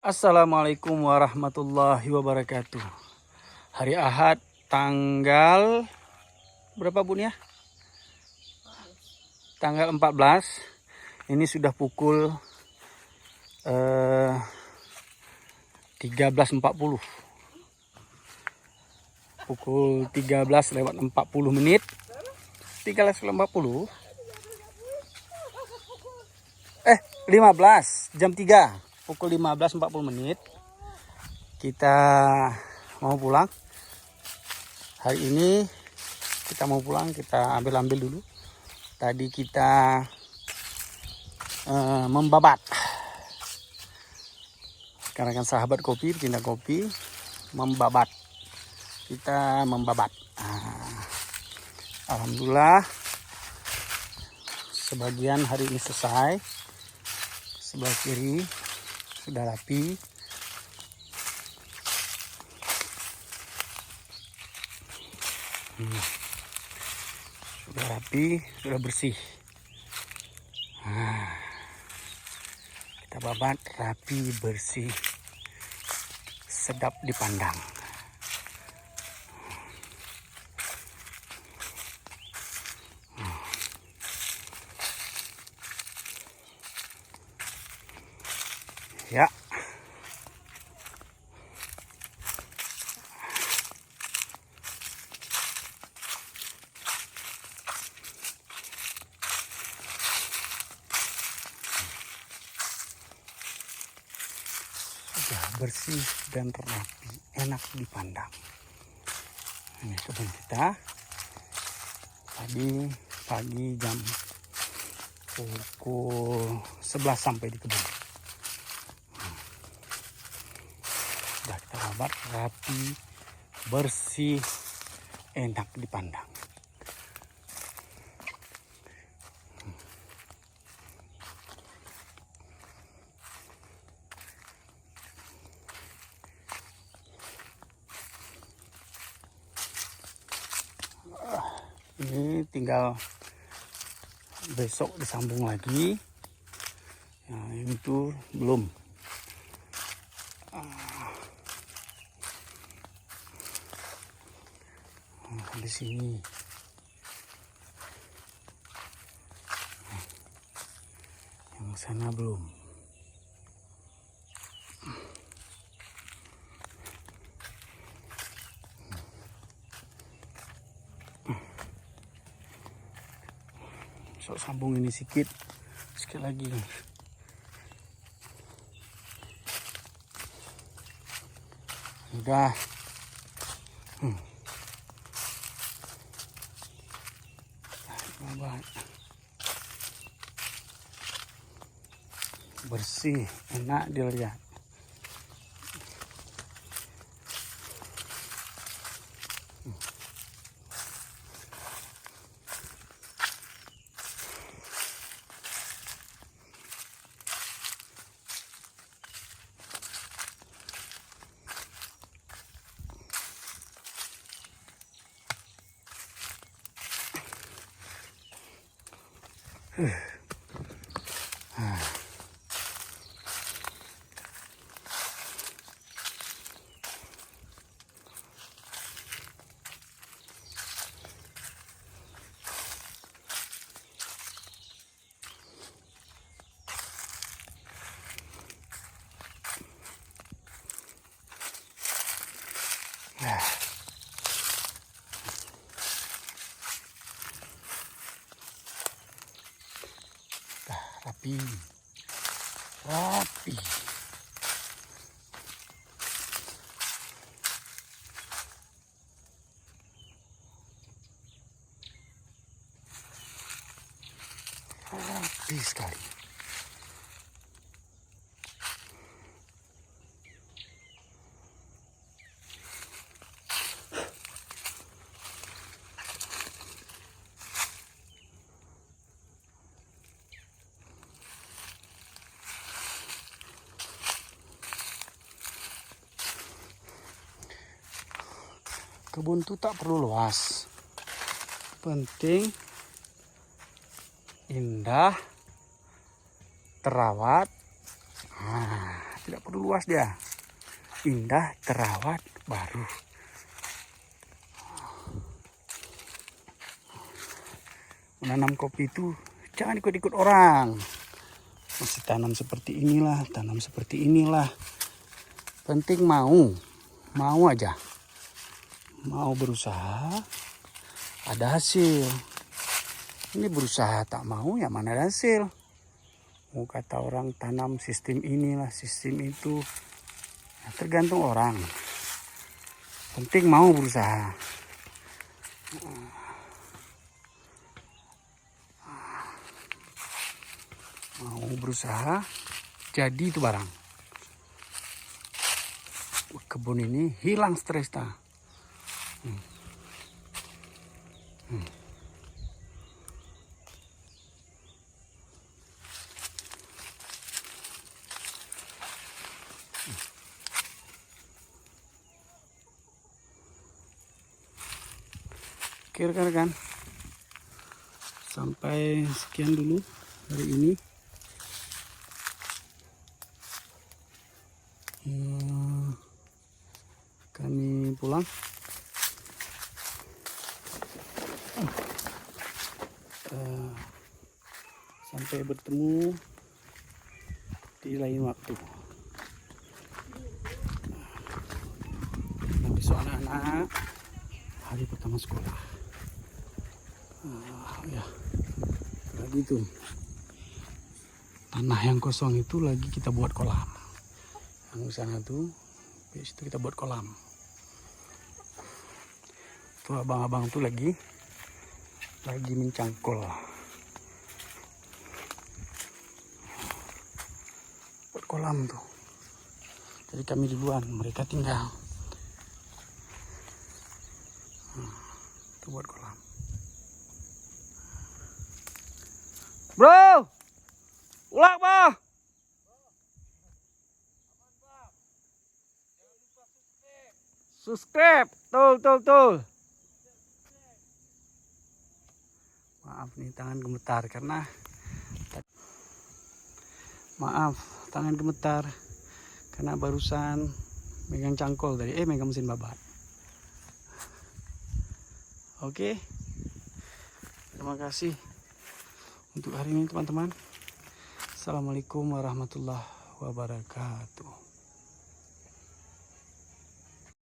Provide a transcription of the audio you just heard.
Assalamualaikum warahmatullahi wabarakatuh. Hari Ahad tanggal berapa Bun ya? Tanggal 14. Ini sudah pukul 13.40. Pukul 13:40. 13:40. 15 jam 3. Pukul 15:40 kita mau pulang. Hari ini kita mau pulang, kita ambil dulu. Tadi kita membabat. Karena kan sahabat kopi, pecinta kopi, membabat. Kita membabat. Alhamdulillah sebagian hari ini selesai. Sebelah kiri sudah rapi. Sudah rapi, sudah bersih. Kita babat rapi, bersih, sedap dipandang. Ya. Sudah bersih dan rapi, enak dipandang. Ini kebun kita. Tadi pagi jam pukul 11 sampai di kebun. Sudah kita babat rapi, bersih, enak dipandang. Ini tinggal besok disambung lagi. Ini tuh belum. Di sini. Yang sana belum. So, sambung ini sikit. Sekali lagi. Udah. Bersih, enak dilihat. Rapi, rapi. Rapi sekali. Kebun itu tak perlu luas, penting indah, terawat. Itu tidak perlu luas dia. Indah, terawat, baru. Menanam kopi itu jangan ikut-ikut orang. Mesti tanam seperti inilah, tanam seperti inilah. Penting mau aja. Mau berusaha, ada hasil. Ini berusaha tak mau, ya mana ada hasil. Mau kata orang tanam sistem inilah, sistem itu. Nah, tergantung orang. Penting mau berusaha. Mau berusaha, jadi itu barang. Kebun ini hilang stres ta. Oke rekan-rekan, sampai sekian dulu hari ini. Kami pulang. Sampai bertemu di lain waktu. Nah, besok anak-anak hari pertama sekolah. Ya, lagi tuh tanah yang kosong itu lagi kita buat kolam. Yang sana tuh, di situ kita buat kolam. Tuh abang-abang tuh lagi mencangkul. Buat kolam tuh. Jadi kami duluan, mereka tinggal. Tuh buat kolam. Bro, ulak bah. Subscribe, tuh. Maaf nih tangan gemetar karena barusan megang cangkol dari megang mesin babat. Oke. Terima kasih untuk hari ini teman-teman. Assalamualaikum warahmatullahi wabarakatuh.